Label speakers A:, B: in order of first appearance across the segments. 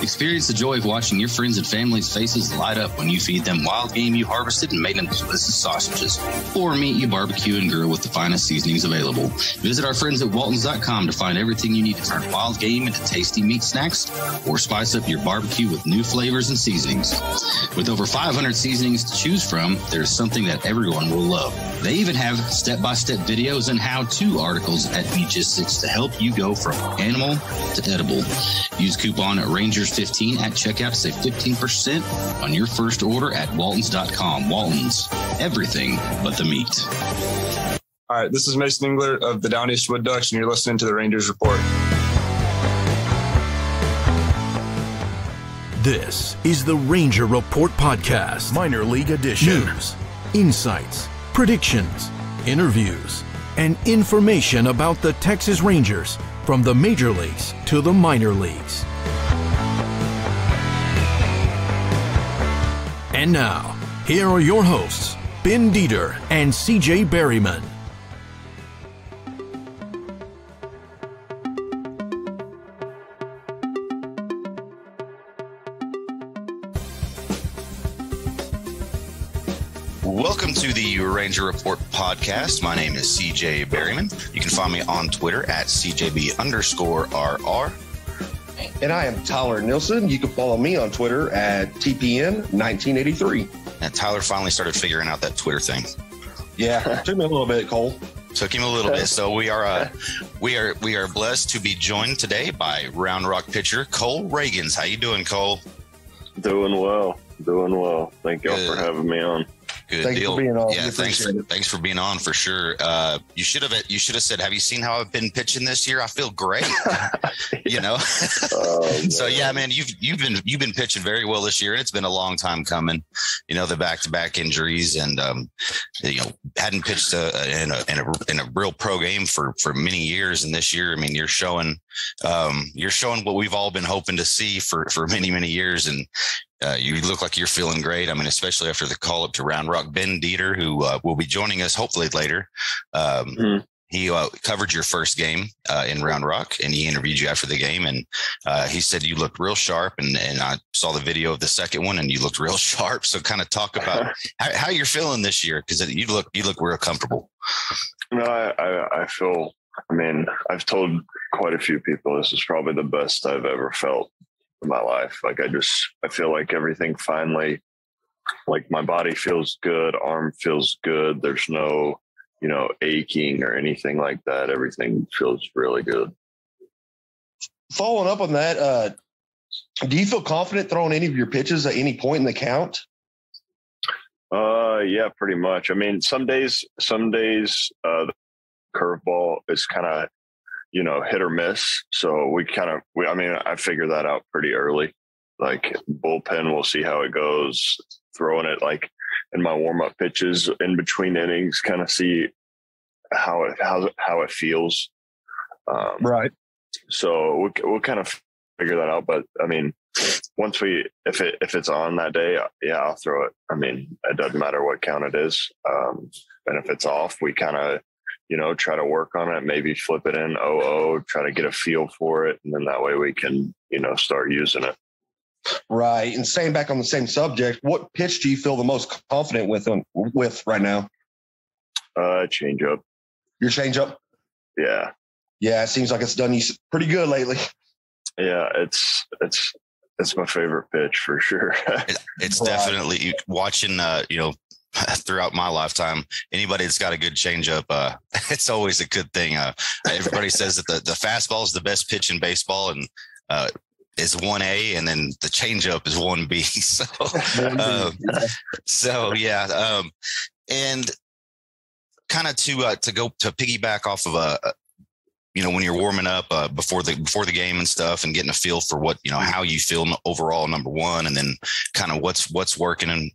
A: Experience the joy of watching your friends and family's faces light up when you feed them wild game you harvested and made into delicious sausages, or meat you barbecue and grill with the finest seasonings available. Visit our friends at Waltons.com to find everything you need to turn wild game into tasty meat snacks, or spice up your barbecue with new flavors and seasonings. With over 500 seasonings to choose from, there's something that everyone will love. They even have step-by-step videos and how-to articles at B6 to help you go from animal to edible. Use coupon Rangers15 at checkout to save 15% on your first order at Waltons.com. Waltons, everything but the meat.
B: All right, this is Mason Engler of the Down East Wood Ducks, and you're listening to the Rangers Report.
C: This is the Ranger Report Podcast, Minor League Edition. News, insights, predictions, interviews, and information about the Texas Rangers from the major leagues to the minor leagues. And now, here are your hosts, Ben Dieter and CJ Berryman.
A: Welcome to the Ranger Report Podcast. My name is CJ Berryman. You can find me on Twitter at CJB_RR.
D: And I am Tyler Nilsson. You can follow me on Twitter at TPN1983.
A: And Tyler finally started figuring out that Twitter thing.
D: Yeah, it took me a little bit, Cole.
A: Took him a little bit. So we are blessed to be joined today by Round Rock pitcher Cole Ragans. How you doing, Cole?
E: Doing well. Thank y'all for having me on.
A: Good
D: Thanks
A: deal.
D: for being on.
A: Yeah, thanks for being on for sure. You should have said, have you seen how I've been pitching this year? I feel great. You know. So yeah, man, you've been pitching very well this year, and it's been a long time coming. You know, the back-to-back injuries, and hadn't pitched in a real pro game for many years. And this year, I mean, you're showing what we've all been hoping to see for many years, and you look like you're feeling great. I mean, especially after the call up to Round Rock. Ben Dieter, who will be joining us hopefully later. He covered your first game in Round Rock, and he interviewed you after the game. And he said you looked real sharp. And I saw the video of the second one, and you looked real sharp. So kind of talk about how you're feeling this year, because you look real comfortable.
E: No, I feel. I mean, I've told quite a few people this is probably the best I've ever felt in my life. Like I feel like everything finally, like my body feels good, arm feels good. There's no, aching or anything like that. Everything feels really good.
D: Following up on that, do you feel confident throwing any of your pitches at any point in the count?
E: Yeah, pretty much. I mean, some days the curveball is kind of, hit or miss. So I figured that out pretty early. Like bullpen, we'll see how it goes. Throwing it like in my warm-up pitches in between innings, kind of see how it feels.
D: Right.
E: So we'll kind of figure that out. But I mean, if it's on that day, yeah, I'll throw it. I mean, it doesn't matter what count it is. And if it's off, we kind of, try to work on it, maybe flip it in 0-0, try to get a feel for it. And then that way we can, start using it.
D: Right. And staying back on the same subject, what pitch do you feel the most confident with right now?
E: Change up.
D: Your change up?
E: Yeah.
D: Yeah. It seems like it's done you pretty good lately.
E: Yeah. It's my favorite pitch for sure.
A: It's definitely watching, throughout my lifetime, anybody that's got a good changeup, it's always a good thing. Everybody says that the fastball is the best pitch in baseball, and is 1A, and then the changeup is 1B. So yeah. And kind of to piggyback off of when you're warming up before the game and stuff, and getting a feel for what how you feel overall, number one, and then kind of what's working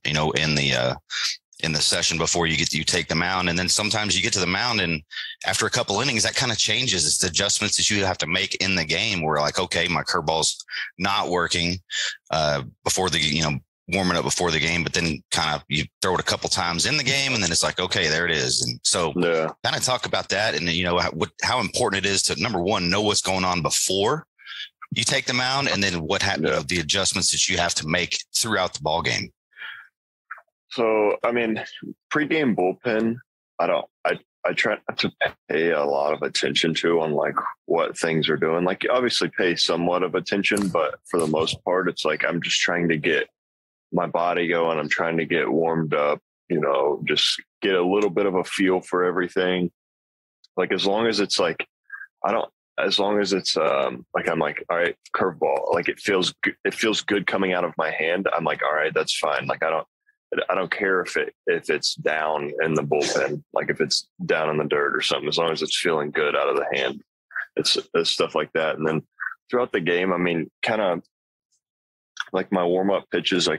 A: in the session before you take the mound. And then sometimes you get to the mound, and after a couple innings, that kind of changes. It's the adjustments that you have to make in the game, where like, okay, my curveball's not working before the warming up before the game, but then kind of you throw it a couple times in the game, and then it's like, okay, there it is. And so kind of talk about that, and how important it is to, number one, know what's going on before You take the mound, and then what happened?
E: Yeah.
A: The adjustments that you have to make throughout the ball game.
E: So, I mean, pregame bullpen, I try not to pay a lot of attention to on like what things are doing. Like, you obviously pay somewhat of attention, but for the most part, it's like I'm just trying to get my body going. I'm trying to get warmed up, just get a little bit of a feel for everything. Like, as long as it's like, as long as it's like, I'm like, all right, curveball, like it feels good coming out of my hand. I'm like, all right, that's fine. Like, I don't care if it's down in the bullpen, like if it's down in the dirt or something, as long as it's feeling good out of the hand. It's stuff like that. And then throughout the game, I mean, kind of like my warm up pitches, I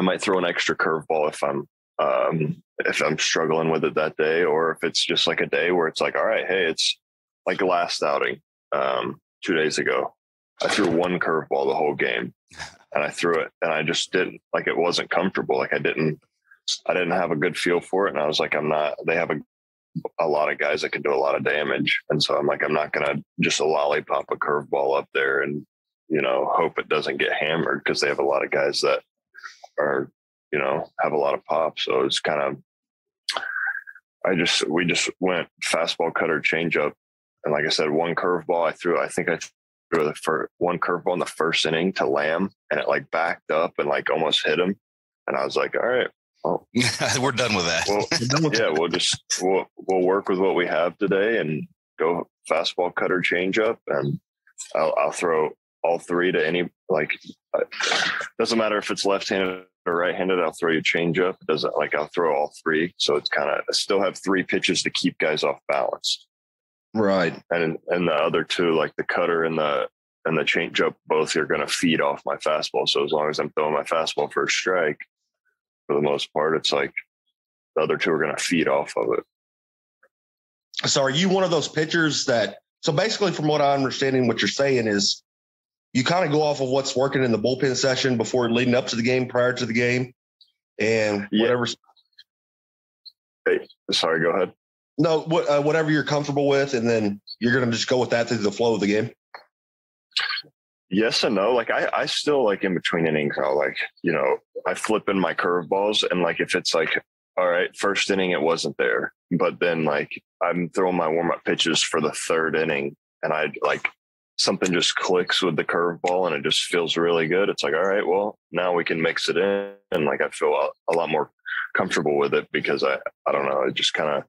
E: might throw an extra curveball if I'm struggling with it that day, or if it's just like a day where it's like, all right, hey, it's like last outing 2 days ago, I threw one curveball the whole game. And I threw it, and I just didn't, like, it wasn't comfortable. Like I didn't have a good feel for it. And I was like, they have a lot of guys that can do a lot of damage. And so I'm like, I'm not going to just lollipop a curveball up there and, hope it doesn't get hammered, because they have a lot of guys that are, have a lot of pop. So it's kind of, we just went fastball, cutter, changeup. And like I said, one curveball I threw for one curveball in the first inning to Lamb, and it like backed up and like almost hit him. And I was like, all right, well,
A: we're done with that.
E: We'll work with what we have today and go fastball, cutter, changeup. And I'll throw all three to any, like, doesn't matter if it's left-handed or right-handed, I'll throw you changeup. It doesn't, like, I'll throw all three. So it's kind of, I still have three pitches to keep guys off balance.
D: Right.
E: And the other two, like the cutter and the changeup, both are going to feed off my fastball. So as long as I'm throwing my fastball for a strike, for the most part, it's like the other two are going to feed off of it.
D: So are you one of those pitchers so basically from what I'm understanding, what you're saying is you kind of go off of what's working in the bullpen session before leading up to the game, prior to the game, and whatever.
E: Hey, sorry, go ahead.
D: No, whatever you're comfortable with, and then you're going to just go with that through the flow of the game?
E: Yes and no. Like I still, like, in between innings, I'll, like, I flip in my curveballs, and like if it's like, all right, first inning it wasn't there, but then like I'm throwing my warm-up pitches for the third inning, and I like something just clicks with the curveball and it just feels really good. It's like, all right, well, now we can mix it in, and like I feel a lot more comfortable with it, because I don't know, it just kind of,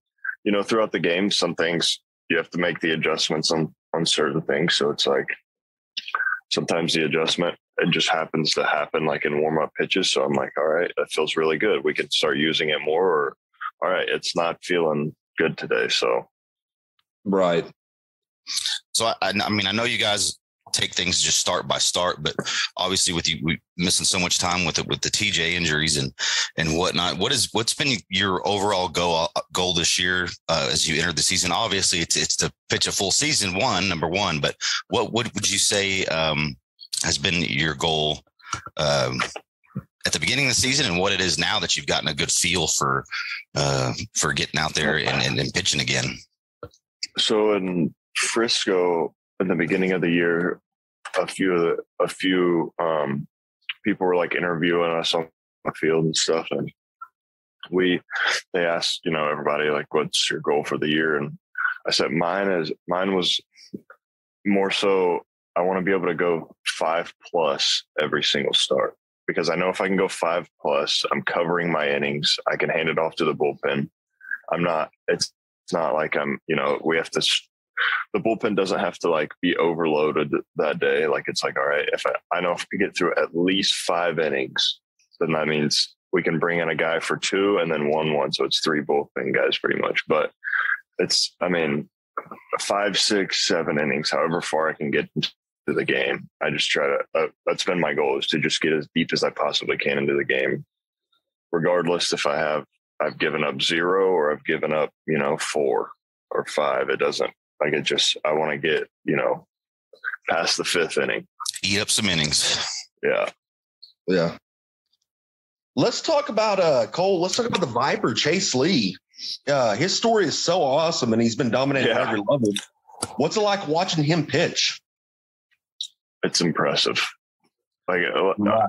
E: throughout the game, some things you have to make the adjustments on certain things. So it's like sometimes the adjustment, it just happens to happen like in warm-up pitches. So I'm like, all right, that feels really good. We can start using it more, or all right, it's not feeling good today. So.
D: Right.
A: So, I mean, I know you guys take things just start by start, but obviously with you missing so much time with the TJ injuries and whatnot, what's been your overall goal this year as you enter the season? Obviously it's to pitch a full season, number one, but what would you say has been your goal at the beginning of the season, and what it is now that you've gotten a good feel for getting out there and pitching again? So
E: in Frisco, in the beginning of the year, a few people were like interviewing us on the field and stuff, and they asked, everybody, like, what's your goal for the year? And I said mine was more so I want to be able to go 5+ every single start, because I know if I can go 5+, I'm covering my innings. I can hand it off to the bullpen. It's not like the bullpen doesn't have to like be overloaded that day. Like, it's like, all right, if I know if we get through at least 5 innings, then that means we can bring in a guy for 2 and then 1. So it's 3 bullpen guys pretty much. But it's, 5, 6, 7 innings, however far I can get into the game. I just try to, that's been my goal, is to just get as deep as I possibly can into the game, regardless if I've given up 0 or I've given up, 4 or 5. It doesn't, like, it just, I want to get, past the 5th inning.
A: Eat up some innings.
E: Yeah.
D: Yeah. Let's talk about Cole. Let's talk about the Viper, Chase Lee. His story is so awesome, and he's been dominating at every level. What's it like watching him pitch?
E: it's impressive. Like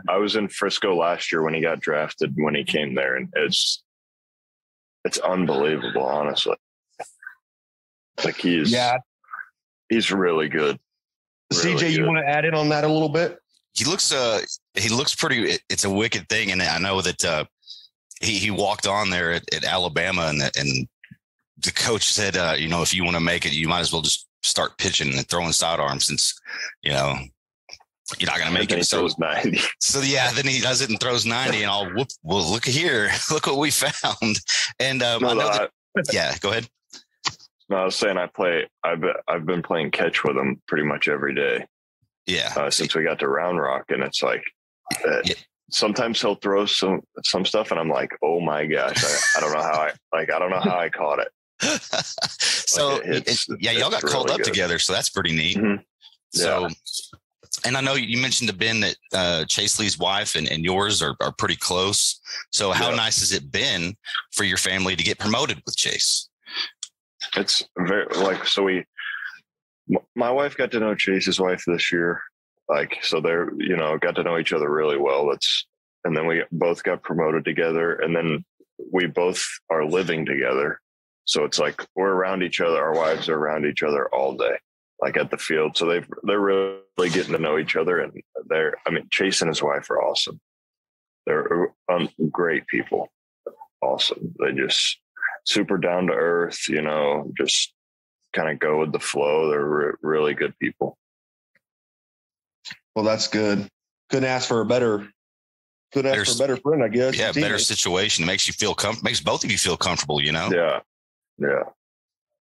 E: I was in Frisco last year when he got drafted, when he came there, and it's unbelievable, honestly. Like he's really good.
D: Really CJ, you want to add in on that a little bit?
A: He looks pretty. It's a wicked thing, and I know that he walked on there at Alabama, and the coach said, if you want to make it, you might as well just start pitching and throwing sidearms, since you're not going to make it.
E: So 90.
A: So then he does it and throws 90, and I'll whoop. Well, look here, look what we found. And go ahead.
E: No, I was saying I've been playing catch with him pretty much every day.
A: Yeah.
E: Since we got to Round Rock, and it's like sometimes he'll throw some stuff, and I'm like, oh my gosh, I don't know how I caught it.
A: So y'all got called up together, so that's pretty neat.
E: Mm-hmm.
A: So, and I know you mentioned to Ben that Chase Lee's wife and yours are pretty close. So how nice has it been for your family to get promoted with Chase?
E: It's very my wife got to know Chase's wife this year. So they're, got to know each other really well. And then we both got promoted together, and then we both are living together. So it's like we're around each other. Our wives are around each other all day, like at the field. So they're really getting to know each other. And Chase and his wife are awesome. They're great people. Awesome. They just super down to earth, just kind of go with the flow. They're really good people.
D: Well, that's good. Couldn't ask for a better friend, I guess.
A: Yeah, better situation. It makes you feel makes both of you feel comfortable,
E: Yeah. Yeah.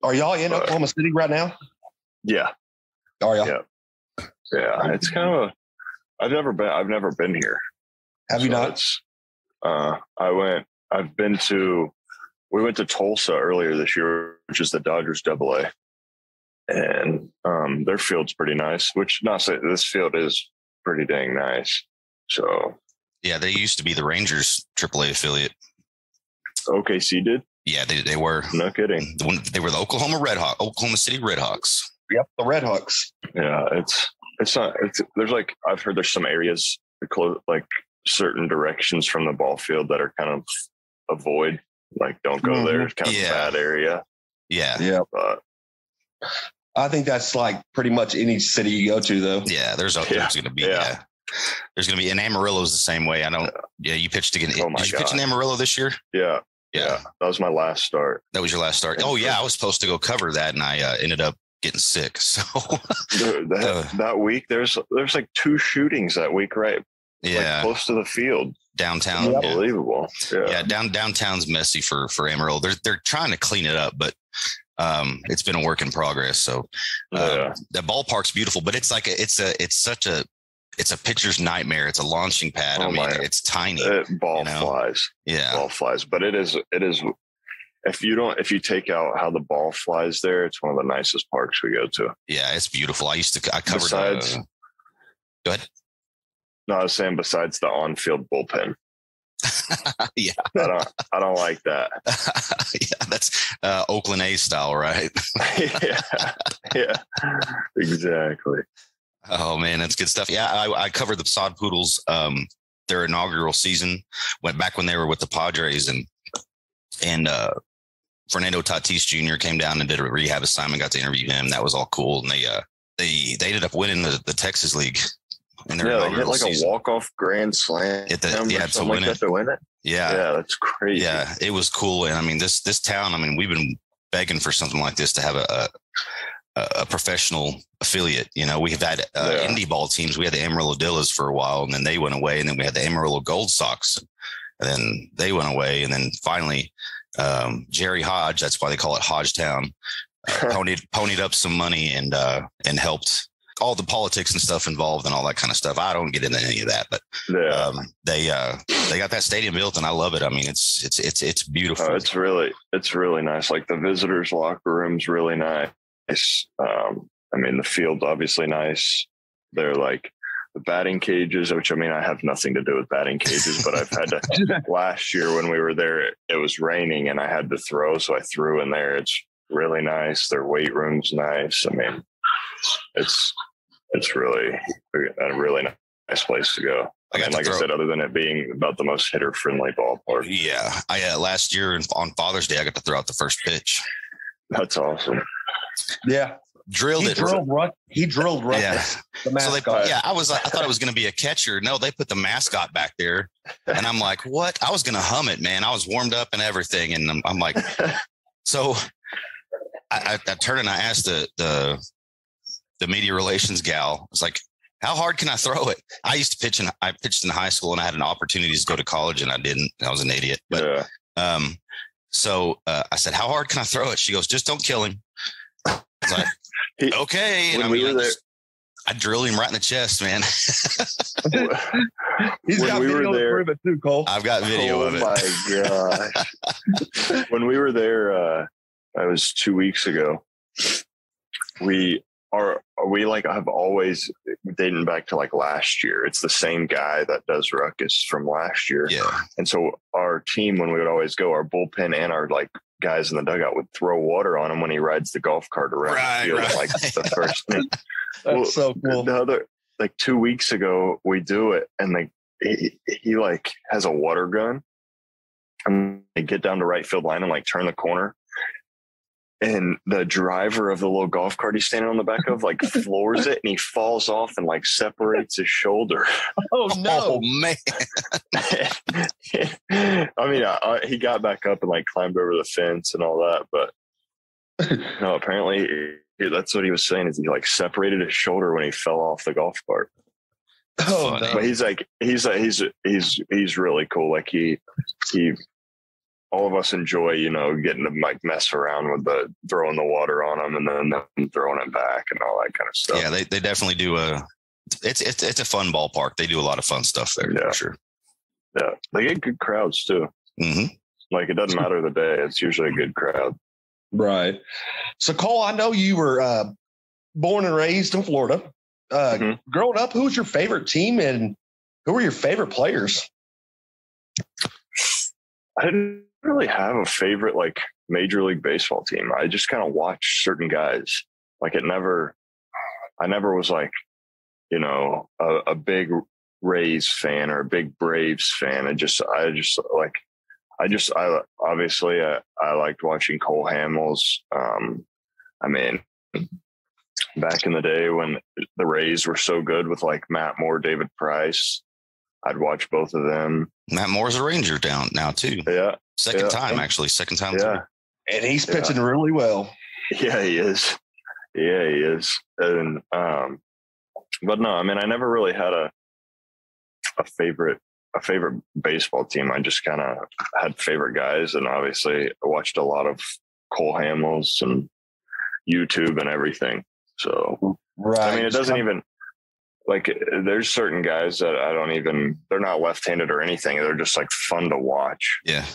D: Are y'all in Oklahoma City right now?
E: Yeah.
D: Are y'all?
E: Yeah. It's kind of I've never been here.
D: Have you not?
E: We went to Tulsa earlier this year, which is the Dodgers AA. And their field's pretty nice, which not say this field is pretty dang nice. So
A: yeah, they used to be the Rangers AAA affiliate.
E: OKC did?
A: Yeah, they were.
E: No kidding.
A: They were the Oklahoma City Redhawks.
D: Yep, the Redhawks.
E: Yeah, there's I've heard there's some areas like certain directions from the ball field that are kind of avoid. Like, don't go there. It's kind of a bad area.
A: Yeah.
D: Yeah. But I think that's like pretty much any city you go to, though.
A: Yeah, there's going to be. Yeah. There's going to be, and Amarillo's the same way. You pitched again.
E: Oh my
A: Did you pitch in Amarillo this year?
E: Yeah. Yeah. That was my last start.
A: That was your last start. Oh, yeah. I was supposed to go cover that, and I ended up getting sick. So
E: that week, there's like 2 shootings that week, right?
A: Yeah.
E: Like close to the field.
A: Downtown.
E: Unbelievable.
A: Yeah. Downtown's messy for Amarillo. They're trying to clean it up, but it's been a work in progress. So the ballpark's beautiful, but it's like it's a pitcher's nightmare. It's a launching pad. It's tiny.
E: Ball flies.
A: Yeah.
E: Ball flies. But it is if you take out how the ball flies there, it's one of the nicest parks we go to.
A: Yeah, it's beautiful. I covered go ahead.
E: No, I was saying besides the on-field bullpen.
A: Yeah.
E: I don't like that.
A: Yeah, that's Oakland A's style, right?
E: Yeah, exactly.
A: Oh man, that's good stuff. Yeah, I covered the Sod Poodles, their inaugural season, went back when they were with the Padres, and Fernando Tatis Jr. came down and did a rehab assignment, got to interview him. That was all cool. And they ended up winning the Texas League.
E: They hit like a walk-off grand slam.
A: To win it.
E: Yeah, that's crazy.
A: Yeah, it was cool. And this town, we've been begging for something like this to have a professional affiliate. We've had indie ball teams. We had the Amarillo for a while, and then they went away. And then we had the Amarillo Gold Sox, and then they went away. And then finally, Jerry Hodge, that's why they call it Hodgetown, ponied up some money and helped all the politics and stuff involved and all that kind of stuff. I don't get into any of that, but they got that stadium built, and I love it. It's beautiful.
E: It's really nice. Like the visitors' locker room's really nice. The field's obviously nice. They're like the batting cages, which I have nothing to do with batting cages, but I've had to. Last year when we were there, it was raining and I had to throw, so I threw in there. It's really nice. Their weight room's nice. it's really a really nice place to go. And like I said, other than it being about the most hitter-friendly ballpark.
A: Yeah. Last year on Father's Day, I got to throw out the first pitch.
E: That's awesome.
D: Yeah. He drilled Ruck.
A: Yeah.
D: The mascot.
A: I thought it was going to be a catcher. No, they put the mascot back there. And I'm like, what? I was going to hum it, man. I was warmed up and everything. And I'm like, so I turned and I asked the media relations gal, I was like, how hard can I throw it? I pitched in high school and I had an opportunity to go to college and I didn't. I was an idiot. But so I said, how hard can I throw it? She goes, just don't kill him. I was like, okay. And I drilled him right in the chest, man.
D: He's got video to prove it too, Cole.
A: I've got video of it.
E: Oh my gosh. When we were there, it was 2 weeks ago. We have always dating back to like last year. It's the same guy that does Ruckus from last year.
A: Yeah. And
E: so our team, when we would always go, our bullpen and our like guys in the dugout would throw water on him when he rides the golf cart around the field at, like the first thing.
D: That's so cool.
E: The other, like 2 weeks ago, we do it and like he like has a water gun and they get down to right field line and like turn the corner. And the driver of the little golf cart he's standing on the back of like floors it and he falls off and like separates his shoulder.
D: Oh no,
A: man.
E: I mean, he got back up and like climbed over the fence and all that, but no, apparently that's what he was saying is he like separated his shoulder when he fell off the golf cart.
D: Oh, no.
E: But he's really cool. Like he all of us enjoy, you know, getting to like mess around with throwing the water on them and then them throwing it back and all that kind of stuff.
A: Yeah, they definitely do it's a fun ballpark. They do a lot of fun stuff there for sure.
E: Yeah, they get good crowds too.
A: Mm-hmm.
E: Like it doesn't matter the day; it's usually a good crowd.
D: Right. So Cole, I know you were born and raised in Florida. Growing up, who was your favorite team and who were your favorite players?
E: I didn't really have a favorite like Major League Baseball team. I just kind of watched certain guys. Like I never was like, you know, a big Rays fan or a big Braves fan. I obviously liked watching Cole Hamels. I mean, back in the day when the Rays were so good with like Matt Moore, David Price, I'd watch both of them.
A: Matt Moore's a Ranger down now too.
E: Yeah.
A: Second time.
E: Yeah.
D: And he's pitching really well.
E: Yeah, he is. And, but no, I mean, I never really had a favorite baseball team. I just kind of had favorite guys. And obviously I watched a lot of Cole Hamels and YouTube and everything. So, I mean, it doesn't even, like there's certain guys that they're not left-handed or anything. They're just like fun to watch.
A: Yeah.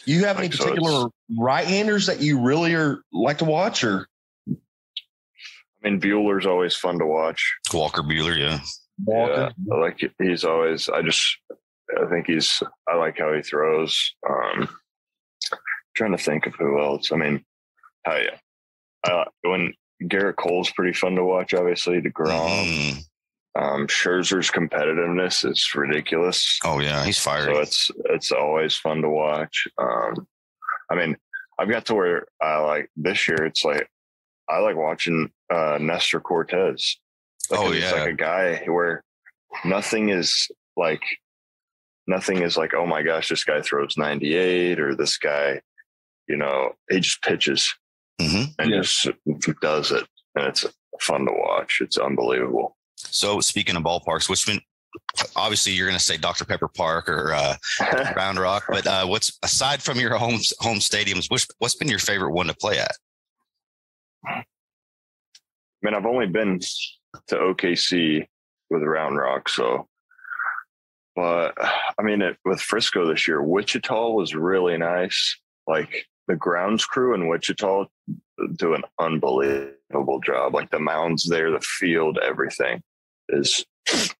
D: You have any particular right-handers that you really like to watch or?
E: I mean, Bueller's always fun to watch.
A: Walker Buehler. Yeah.
D: Walker.
E: Yeah. I like how he throws. Trying to think of who else. I mean, when Garrett Cole's pretty fun to watch, obviously, DeGrom. Scherzer's competitiveness is ridiculous.
A: Oh yeah, he's fiery.
E: So it's always fun to watch. I mean, I've got to where I like this year. It's like I like watching Nestor Cortez. He's like a guy where nothing is like, oh my gosh, this guy throws 98 or this guy, you know, he just pitches and just does it, and it's fun to watch. It's unbelievable.
A: So speaking of ballparks, obviously you're going to say Dr. Pepper Park or Round Rock, but what's aside from your home stadiums, what's been your favorite one to play at?
E: I mean, I've only been to OKC with Round Rock, but I mean, with Frisco this year, Wichita was really nice. Like the grounds crew in Wichita do an unbelievable job. Like the mounds there, the field, everything is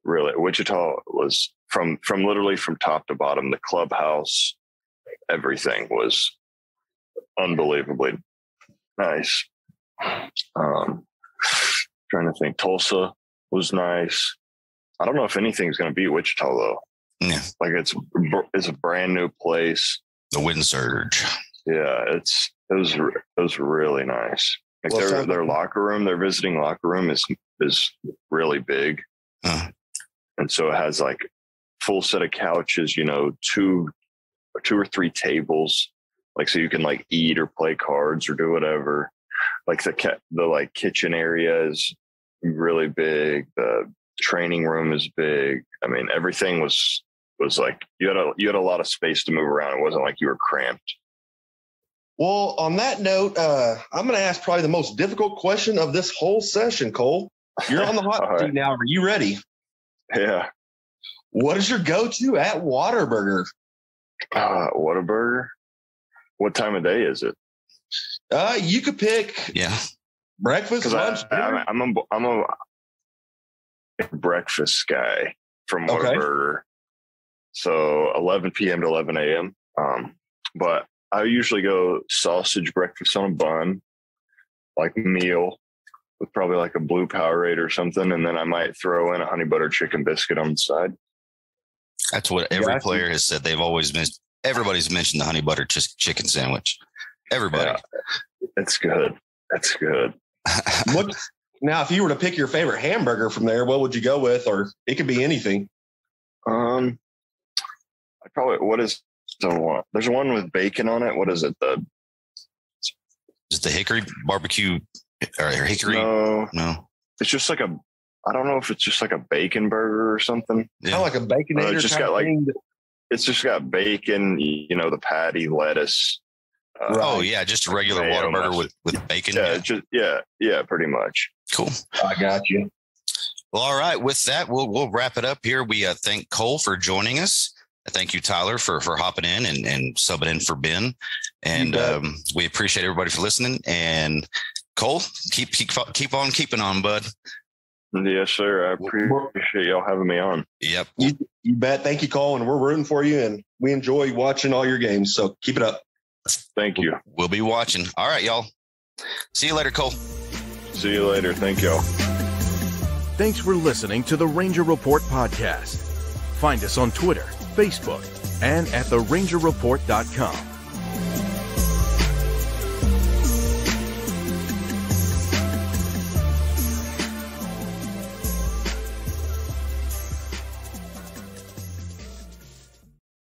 E: really. Wichita was from literally from top to bottom. The clubhouse, everything was unbelievably nice. Trying to think, Tulsa was nice. I don't know if anything's going to beat Wichita though.
A: Yeah,
E: like it's a brand new place.
A: The wind surge.
E: Yeah, it was really nice. Like their locker room, their visiting locker room is really big, and so it has like full set of couches. You know, two or three tables, like so you can like eat or play cards or do whatever. Like the like kitchen area is really big. The training room is big. I mean, everything was like you had a lot of space to move around. It wasn't like you were cramped.
D: Well, on that note, I'm going to ask probably the most difficult question of this whole session, Cole. You're on the hot seat now. Are you ready?
E: Yeah.
D: What is your go-to at Whataburger?
E: Whataburger? What time of day is it?
D: You could pick.
A: Yeah.
D: Breakfast, lunch, dinner.
E: I'm a breakfast guy from Whataburger. Okay. So 11 p.m. to 11 a.m. But I usually go sausage breakfast on a bun, like meal with probably like a blue Powerade or something. And then I might throw in a honey butter chicken biscuit on the side.
A: That's what every player has said. They've always missed. Everybody's mentioned the honey butter chicken sandwich. Everybody.
E: Yeah, it's good. That's good.
D: Now, if you were to pick your favorite hamburger from there, what would you go with? Or it could be anything.
E: What is the one? There's one with bacon on it. What is it?
A: Is it the hickory barbecue or hickory? No.
E: It's just like I don't know if it's just like a bacon burger or something.
D: Yeah. Kind of like a baconator.
E: It's just got bacon, you know, the patty, lettuce.
A: Just a regular Whataburger with bacon.
E: Yeah, pretty much.
A: Cool.
D: I got you.
A: Well, all right. With that, we'll wrap it up here. We thank Cole for joining us. Thank you, Tyler, for hopping in and subbing in for Ben. And we appreciate everybody for listening. And Cole, keep on keeping on, bud.
E: Yes, sir. I appreciate y'all having me on.
A: Yep.
D: You bet. Thank you, Cole. And we're rooting for you. And we enjoy watching all your games. So keep it up.
E: Thank you.
A: We'll be watching. All right, y'all. See you later, Cole.
E: See you later. Thank y'all.
C: Thanks for listening to the Ranger Report podcast. Find us on Twitter, Facebook, and at therangerreport.com.